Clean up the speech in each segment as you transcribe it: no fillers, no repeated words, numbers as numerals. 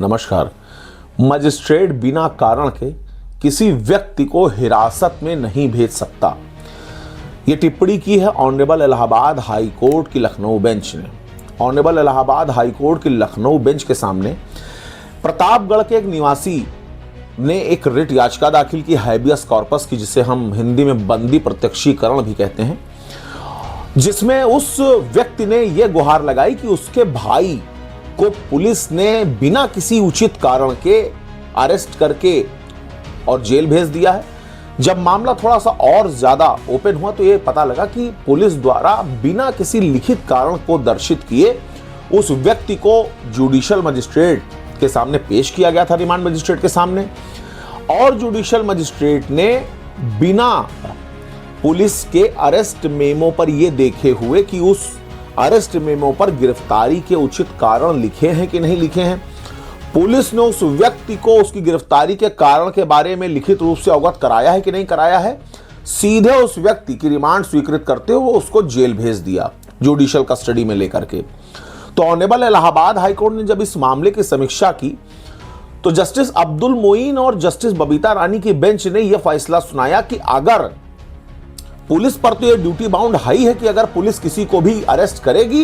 नमस्कार। मजिस्ट्रेट बिना कारण के किसी व्यक्ति को हिरासत में नहीं भेज सकता। ये टिप्पणी की है ऑनरेबल इलाहाबाद हाई कोर्ट की लखनऊ बेंच ने। ऑनरेबल इलाहाबाद हाई कोर्ट की लखनऊ बेंच के सामने प्रतापगढ़ के एक निवासी ने एक रिट याचिका दाखिल की, हैबियस कॉर्पस की, जिसे हम हिंदी में बंदी प्रत्यक्षीकरण भी कहते हैं, जिसमें उस व्यक्ति ने यह गुहार लगाई कि उसके भाई को पुलिस ने बिना किसी उचित कारण के अरेस्ट करके और जेल भेज दिया है। जब मामला थोड़ा सा और ज्यादा ओपन हुआ तो यह पता लगा कि पुलिस द्वारा बिना किसी लिखित कारण को दर्शित किए उस व्यक्ति को जुडिशियल मजिस्ट्रेट के सामने पेश किया गया था, रिमांड मजिस्ट्रेट के सामने, और जुडिशियल मजिस्ट्रेट ने बिना पुलिस के अरेस्ट मेमो पर यह देखे हुए कि उस अरेस्ट मेमो पर गिरफ्तारी के उचित कारण लिखे हैं कि नहीं लिखे हैं, पुलिस ने उस व्यक्ति को उसकी गिरफ्तारी के कारण के बारे में लिखित रूप से अवगत कराया है कि नहीं कराया है, सीधे उस व्यक्ति की रिमांड स्वीकृत करते हुए उसको जेल भेज दिया जुडिशियल कस्टडी में लेकर के। तो ऑनरेबल इलाहाबाद हाईकोर्ट ने जब इस मामले की समीक्षा की तो जस्टिस अब्दुल मोइन और जस्टिस बबीता रानी की बेंच ने यह फैसला सुनाया कि अगर पुलिस पर तो यह ड्यूटी बाउंड हाई है कि अगर पुलिस किसी को भी अरेस्ट करेगी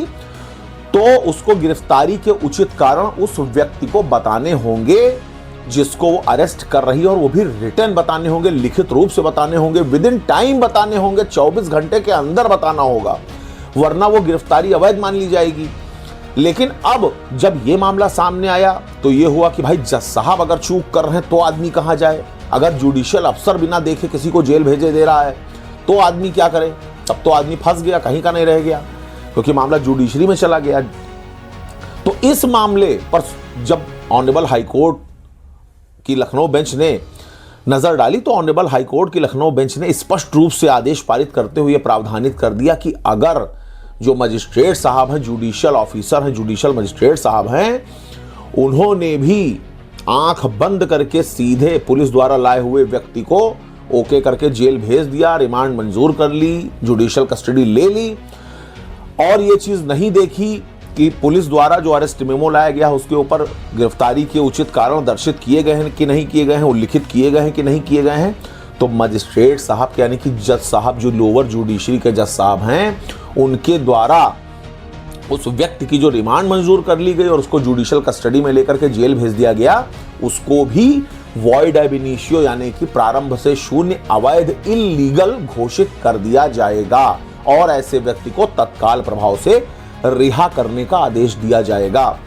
तो उसको गिरफ्तारी के उचित कारण उस व्यक्ति को बताने होंगे जिसको वो अरेस्ट कर रही है, और वो भी रिटर्न बताने होंगे, लिखित रूप से बताने होंगे, विद इन टाइम बताने होंगे, 24 घंटे के अंदर बताना होगा, वरना वो गिरफ्तारी अवैध मान ली जाएगी। लेकिन अब जब ये मामला सामने आया तो ये हुआ कि भाई जज साहब अगर चूक कर रहे हैं तो आदमी कहां जाए, अगर जुडिशियल अफसर बिना देखे किसी को जेल भेजे दे रहा है तो आदमी क्या करे, तब तो आदमी फंस गया, कहीं का नहीं रह गया, क्योंकि मामला जुडिशरी में चला गया। तो इस मामले पर जब ऑनरेबल हाईकोर्ट की लखनऊ बेंच ने नजर डाली तो ऑनरेबल हाईकोर्ट की लखनऊ बेंच ने स्पष्ट रूप से आदेश पारित करते हुए प्रावधानित कर दिया कि अगर जो मजिस्ट्रेट साहब हैं, जुडिशियल ऑफिसर हैं, जुडिशियल मजिस्ट्रेट साहब हैं, उन्होंने भी आंख बंद करके सीधे पुलिस द्वारा लाए हुए व्यक्ति को ओके करके जेल भेज दिया, रिमांड मंजूर कर ली, जुडिशियल कस्टडी ले ली, और ये चीज नहीं देखी कि पुलिस द्वारा जो अरेस्ट मेमो लाया गया उसके ऊपर गिरफ्तारी के उचित कारण दर्शित किए गए हैं कि नहीं किए गए हैं, उल्लिखित किए गए हैं कि नहीं किए गए हैं, तो मजिस्ट्रेट साहब यानी कि जज साहब जो लोअर जुडिशरी के जज साहब हैं, उनके द्वारा उस व्यक्ति की जो रिमांड मंजूर कर ली गई और उसको जुडिशियल कस्टडी में लेकर के जेल भेज दिया गया, उसको भी वॉइड एब इनिशियो यानी कि प्रारंभ से शून्य, अवैध, इल्लीगल घोषित कर दिया जाएगा और ऐसे व्यक्ति को तत्काल प्रभाव से रिहा करने का आदेश दिया जाएगा।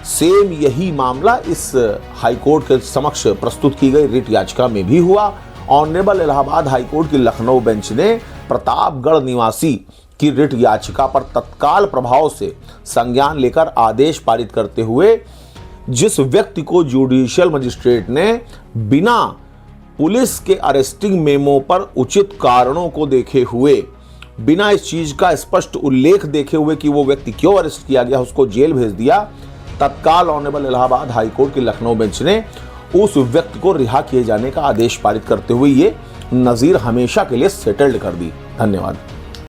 सेम यही मामला इस हाईकोर्ट के समक्ष प्रस्तुत की गई रिट याचिका में भी हुआ। ऑनरेबल इलाहाबाद हाईकोर्ट की लखनऊ बेंच ने प्रतापगढ़ निवासी की रिट याचिका पर तत्काल प्रभाव से संज्ञान लेकर आदेश पारित करते हुए जिस व्यक्ति को जुडिशियल मजिस्ट्रेट ने बिना पुलिस के अरेस्टिंग मेमो पर उचित कारणों को देखे हुए, बिना इस चीज का स्पष्ट उल्लेख देखे हुए कि वो व्यक्ति क्यों अरेस्ट किया गया, उसको जेल भेज दिया, तत्काल ऑनरेबल इलाहाबाद हाईकोर्ट की लखनऊ बेंच ने उस व्यक्ति को रिहा किए जाने का आदेश पारित करते हुए ये नजीर हमेशा के लिए सेटल्ड कर दी। धन्यवाद।